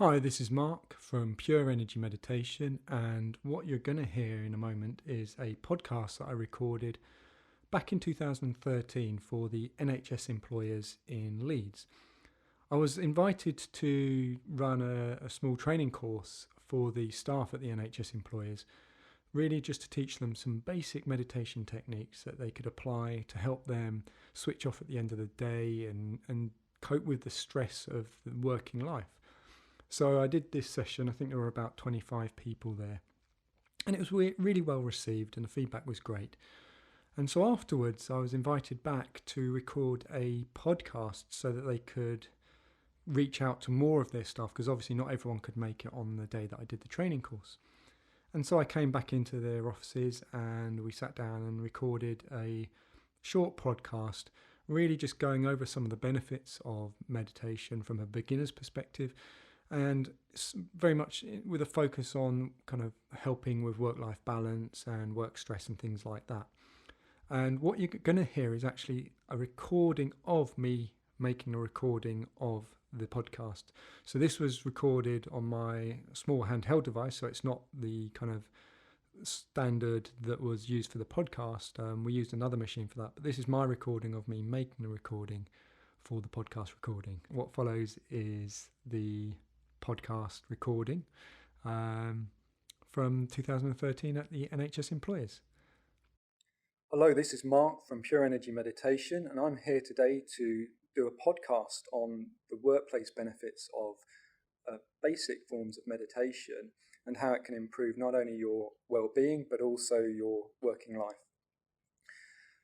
Hi, this is Mark from Pure Energy Meditation, and what you're going to hear in a moment is a podcast that I recorded back in 2013 for the NHS employers in Leeds. I was invited to run a small training course for the staff at the NHS employers, really just to teach them some basic meditation techniques that they could apply to help them switch off at the end of the day and cope with the stress of the working life. So I did this session. I think there were about 25 people there, and it was really well received, and the feedback was great. And so afterwards, I was invited back to record a podcast so that they could reach out to more of their staff, because obviously not everyone could make it on the day that I did the training course. And so I came back into their offices and we sat down and recorded a short podcast, really just going over some of the benefits of meditation from a beginner's perspective, and very much with a focus on kind of helping with work-life balance and work stress and things like that. And what you're going to hear is actually a recording of me making a recording of the podcast. So this was recorded on my small handheld device, so it's not the kind of standard that was used for the podcast. We used another machine for that, but this is my recording of me making the recording for the podcast recording. What follows is the podcast recording from 2013 at the NHS employers. Hello, this is Mark from Pure Energy Meditation, and I'm here today to do a podcast on the workplace benefits of basic forms of meditation and how it can improve not only your well-being but also your working life.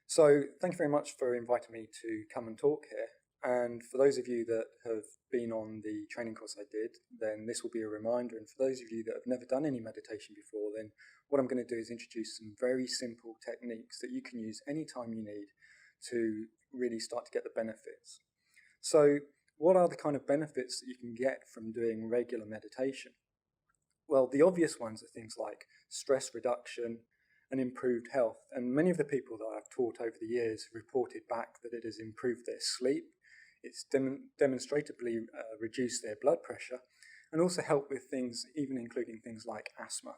So thank you very much for inviting me to come and talk here. And for those of you that have been on the training course I did, then this will be a reminder. And for those of you that have never done any meditation before, then what I'm going to do is introduce some very simple techniques that you can use anytime you need to really start to get the benefits. So what are the kind of benefits that you can get from doing regular meditation? Well, the obvious ones are things like stress reduction and improved health. And many of the people that I've taught over the years have reported back that it has improved their sleep. It's demonstrably reduced their blood pressure and also helped with things, even including things like asthma.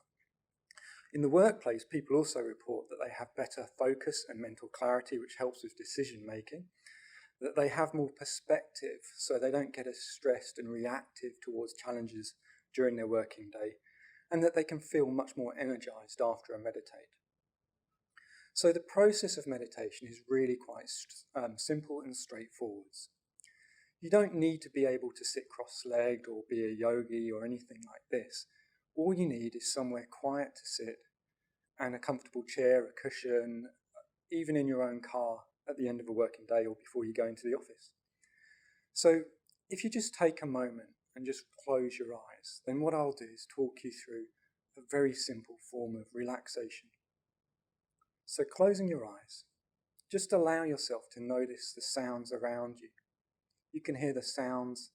In the workplace, people also report that they have better focus and mental clarity, which helps with decision making, that they have more perspective, so they don't get as stressed and reactive towards challenges during their working day, and that they can feel much more energized after a meditate. So the process of meditation is really quite simple and straightforward. You don't need to be able to sit cross-legged or be a yogi or anything like this. All you need is somewhere quiet to sit and a comfortable chair, a cushion, even in your own car at the end of a working day or before you go into the office. So if you just take a moment and just close your eyes, then what I'll do is talk you through a very simple form of relaxation. So closing your eyes, just allow yourself to notice the sounds around you. You can hear the sounds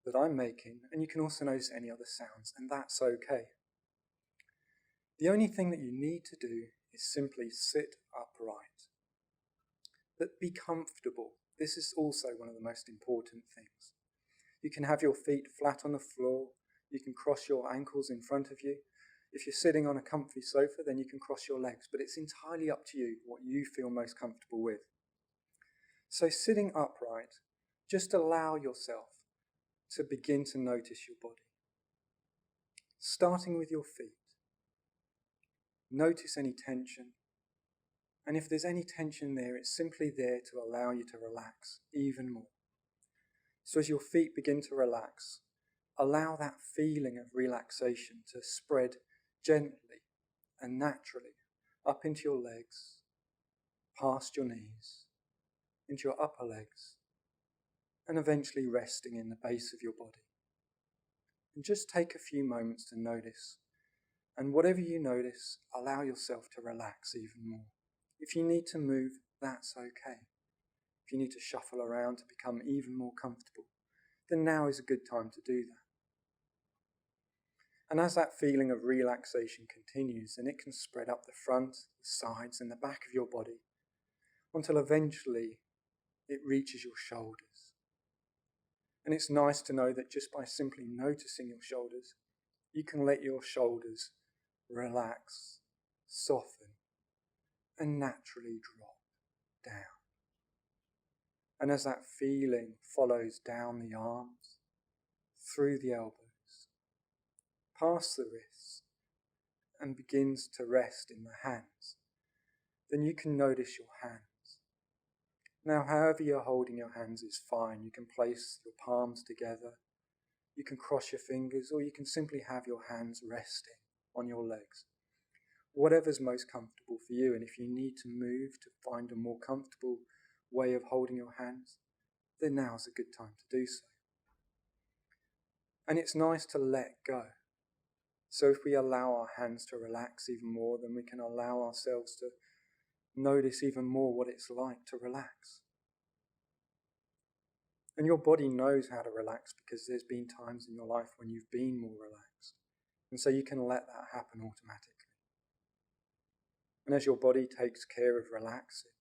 that I'm making, and you can also notice any other sounds, and that's okay. The only thing that you need to do is simply sit upright. But be comfortable. This is also one of the most important things. You can have your feet flat on the floor. You can cross your ankles in front of you. If you're sitting on a comfy sofa, then you can cross your legs, but it's entirely up to you what you feel most comfortable with. So sitting upright, just allow yourself to begin to notice your body. Starting with your feet. Notice any tension. And if there's any tension there, it's simply there to allow you to relax even more. So as your feet begin to relax, allow that feeling of relaxation to spread gently and naturally up into your legs, past your knees, into your upper legs, and eventually resting in the base of your body. And just take a few moments to notice. And whatever you notice, allow yourself to relax even more. If you need to move, that's okay. If you need to shuffle around to become even more comfortable, then now is a good time to do that. And as that feeling of relaxation continues, then it can spread up the front, the sides, and the back of your body until eventually it reaches your shoulders. And it's nice to know that just by simply noticing your shoulders, you can let your shoulders relax, soften, and naturally drop down. And as that feeling follows down the arms, through the elbows, past the wrists, and begins to rest in the hands, then you can notice your hands. Now, however you're holding your hands is fine. You can place your palms together, you can cross your fingers, or you can simply have your hands resting on your legs. Whatever's most comfortable for you, and if you need to move to find a more comfortable way of holding your hands, then now's a good time to do so. And it's nice to let go. So if we allow our hands to relax even more, then we can allow ourselves to notice even more what it's like to relax. And your body knows how to relax because there's been times in your life when you've been more relaxed. And so you can let that happen automatically. And as your body takes care of relaxing,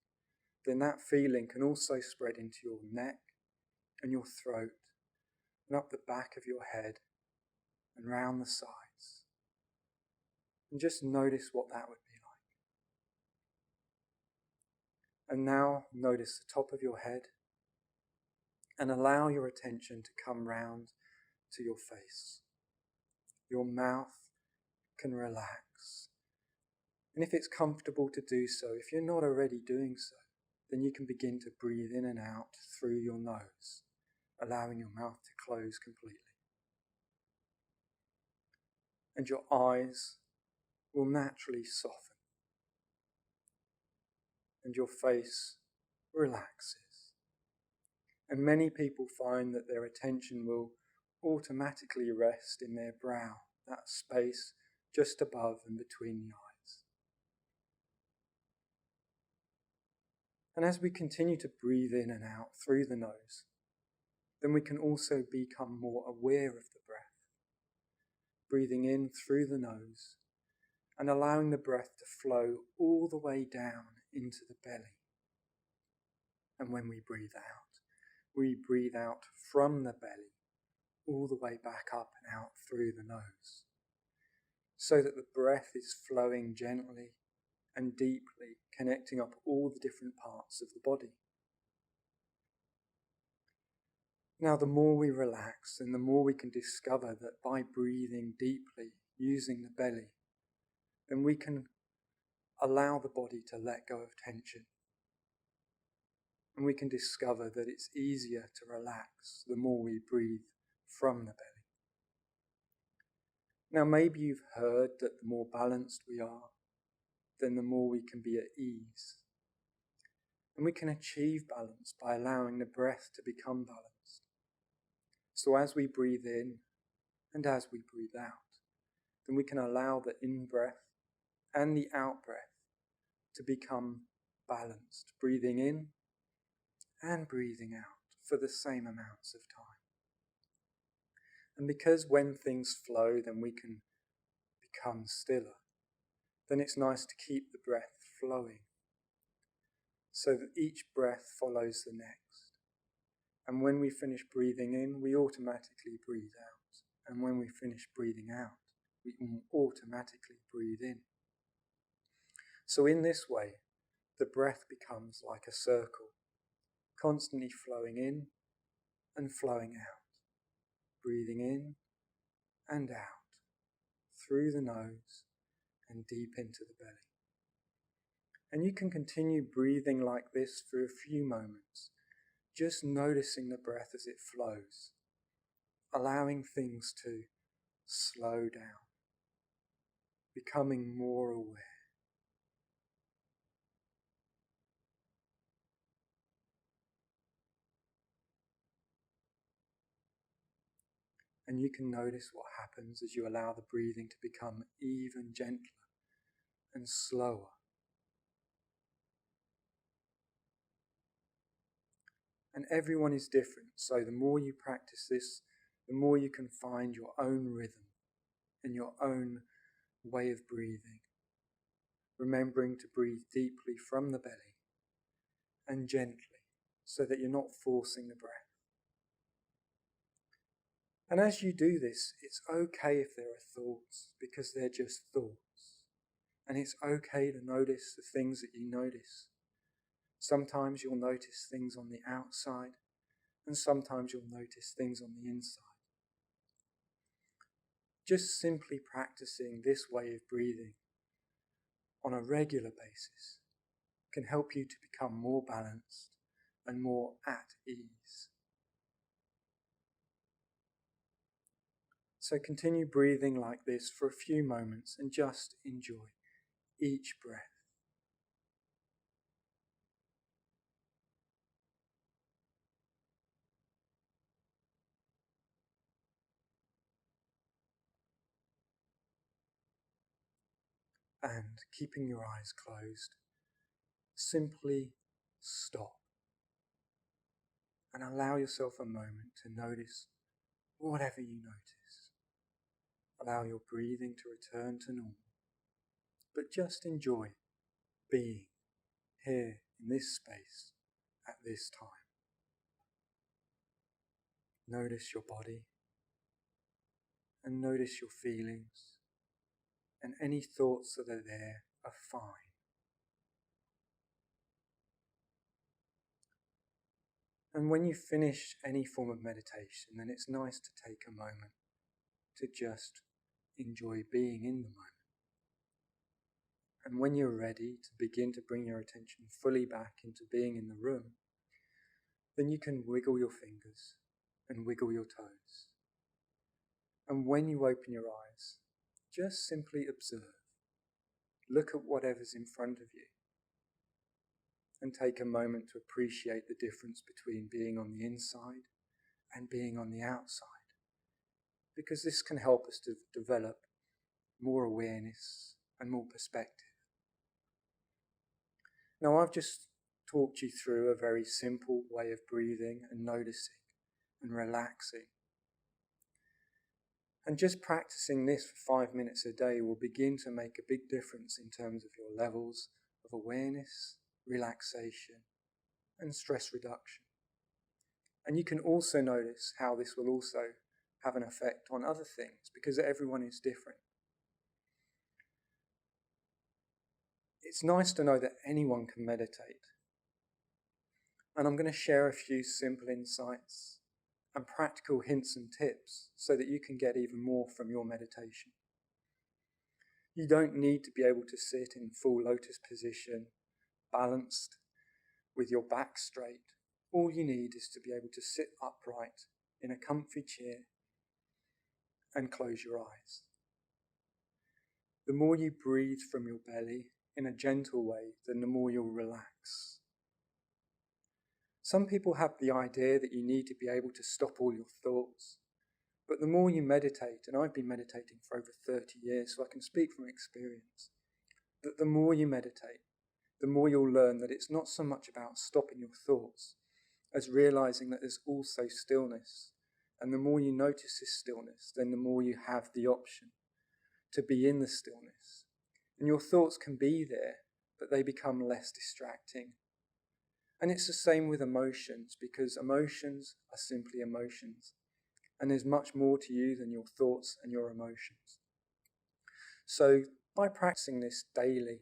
then that feeling can also spread into your neck and your throat and up the back of your head and round the sides. And just notice what that would be like. And now notice the top of your head and allow your attention to come round to your face. Your mouth can relax. And if it's comfortable to do so, if you're not already doing so, then you can begin to breathe in and out through your nose, allowing your mouth to close completely. And your eyes will naturally soften. And your face relaxes. And many people find that their attention will automatically rest in their brow, that space just above and between the eyes. And as we continue to breathe in and out through the nose, then we can also become more aware of the breath. Breathing in through the nose and allowing the breath to flow all the way down into the belly. And when we breathe out from the belly all the way back up and out through the nose, so that the breath is flowing gently and deeply, connecting up all the different parts of the body. Now, the more we relax, and the more we can discover that by breathing deeply, using the belly, then we can allow the body to let go of tension. And we can discover that it's easier to relax the more we breathe from the belly. Now, maybe you've heard that the more balanced we are, then the more we can be at ease. And we can achieve balance by allowing the breath to become balanced. So as we breathe in and as we breathe out, then we can allow the in-breath and the out-breath to become balanced, breathing in and breathing out for the same amounts of time. And because when things flow, then we can become stiller, then it's nice to keep the breath flowing so that each breath follows the next. And when we finish breathing in, we automatically breathe out. And when we finish breathing out, we automatically breathe in. So in this way, the breath becomes like a circle, constantly flowing in and flowing out, breathing in and out, through the nose and deep into the belly. And you can continue breathing like this for a few moments, just noticing the breath as it flows, allowing things to slow down, becoming more aware. And you can notice what happens as you allow the breathing to become even gentler and slower. And everyone is different, so the more you practice this, the more you can find your own rhythm and your own way of breathing, remembering to breathe deeply from the belly and gently so that you're not forcing the breath. And as you do this, it's okay if there are thoughts, because they're just thoughts. And it's okay to notice the things that you notice. Sometimes you'll notice things on the outside, and sometimes you'll notice things on the inside. Just simply practicing this way of breathing on a regular basis can help you to become more balanced and more at ease. So continue breathing like this for a few moments and just enjoy each breath. And keeping your eyes closed, simply stop and allow yourself a moment to notice whatever you notice. Allow your breathing to return to normal, but just enjoy being here in this space at this time. Notice your body and notice your feelings, and any thoughts that are there are fine. And when you finish any form of meditation, then it's nice to take a moment to just enjoy being in the moment. And when you're ready to begin to bring your attention fully back into being in the room, then you can wiggle your fingers and wiggle your toes. And when you open your eyes, just simply observe. Look at whatever's in front of you and take a moment to appreciate the difference between being on the inside and being on the outside, because this can help us to develop more awareness and more perspective. Now, I've just talked you through a very simple way of breathing and noticing and relaxing. And just practicing this for 5 minutes a day will begin to make a big difference in terms of your levels of awareness, relaxation, and stress reduction. And you can also notice how this will also have an effect on other things, because everyone is different. It's nice to know that anyone can meditate. And I'm going to share a few simple insights and practical hints and tips so that you can get even more from your meditation. You don't need to be able to sit in full lotus position, balanced, with your back straight. All you need is to be able to sit upright in a comfy chair and close your eyes. The more you breathe from your belly in a gentle way, then the more you'll relax. Some people have the idea that you need to be able to stop all your thoughts, but the more you meditate, and I've been meditating for over 30 years, so I can speak from experience, that the more you meditate, the more you'll learn that it's not so much about stopping your thoughts as realizing that there's also stillness. And the more you notice this stillness, then the more you have the option to be in the stillness. And your thoughts can be there, but they become less distracting. And it's the same with emotions, because emotions are simply emotions. And there's much more to you than your thoughts and your emotions. So by practicing this daily,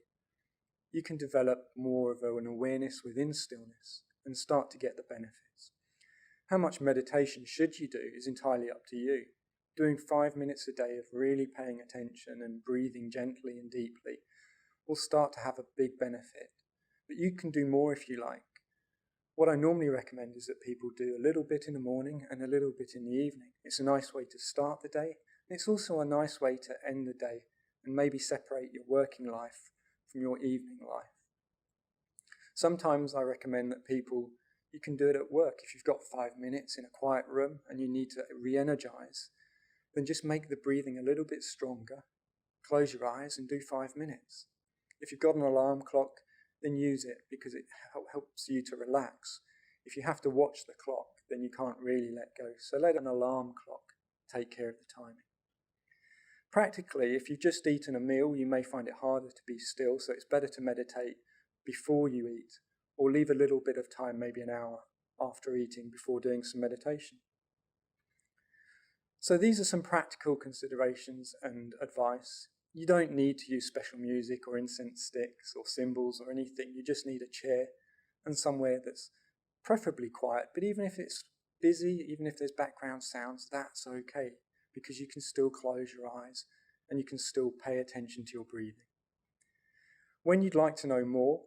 you can develop more of an awareness within stillness and start to get the benefits. How much meditation should you do is entirely up to you. Doing 5 minutes a day of really paying attention and breathing gently and deeply will start to have a big benefit. But you can do more if you like. What I normally recommend is that people do a little bit in the morning and a little bit in the evening. It's a nice way to start the day, and it's also a nice way to end the day and maybe separate your working life from your evening life. Sometimes I recommend that you can do it at work. If you've got 5 minutes in a quiet room and you need to re-energize, then just make the breathing a little bit stronger, close your eyes and do 5 minutes. If you've got an alarm clock, then use it, because it helps you to relax. If you have to watch the clock, then you can't really let go. So let an alarm clock take care of the timing. Practically, if you've just eaten a meal, you may find it harder to be still, so it's better to meditate before you eat, or leave a little bit of time, maybe an hour after eating, before doing some meditation. So these are some practical considerations and advice. You don't need to use special music or incense sticks or cymbals or anything. You just need a chair and somewhere that's preferably quiet. But even if it's busy, even if there's background sounds, that's okay, because you can still close your eyes and you can still pay attention to your breathing. When you'd like to know more,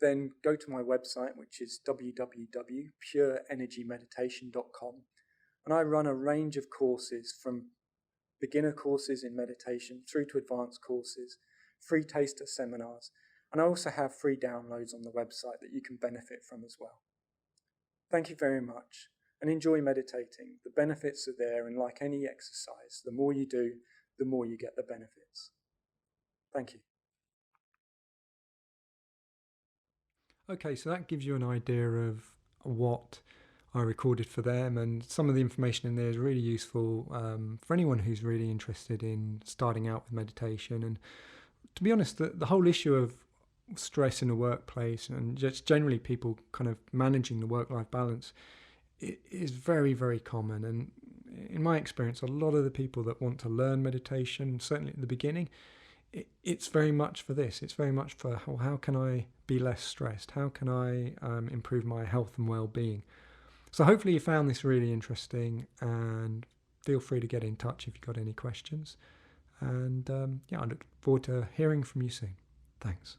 then go to my website, which is www.pureenergymeditation.com. And I run a range of courses, from beginner courses in meditation through to advanced courses, free taster seminars, and I also have free downloads on the website that you can benefit from as well. Thank you very much, and enjoy meditating. The benefits are there, and like any exercise, the more you do, the more you get the benefits. Thank you. Okay, so that gives you an idea of what I recorded for them, and some of the information in there is really useful for anyone who's really interested in starting out with meditation. And to be honest, the whole issue of stress in the workplace and just generally people kind of managing the work-life balance, it is very, very common. And in my experience, a lot of the people that want to learn meditation, certainly at the beginning, it's very much for this. It's very much for how can I be less stressed? How can I improve my health and well-being? So hopefully you found this really interesting, and feel free to get in touch if you've got any questions. And I look forward to hearing from you soon. Thanks.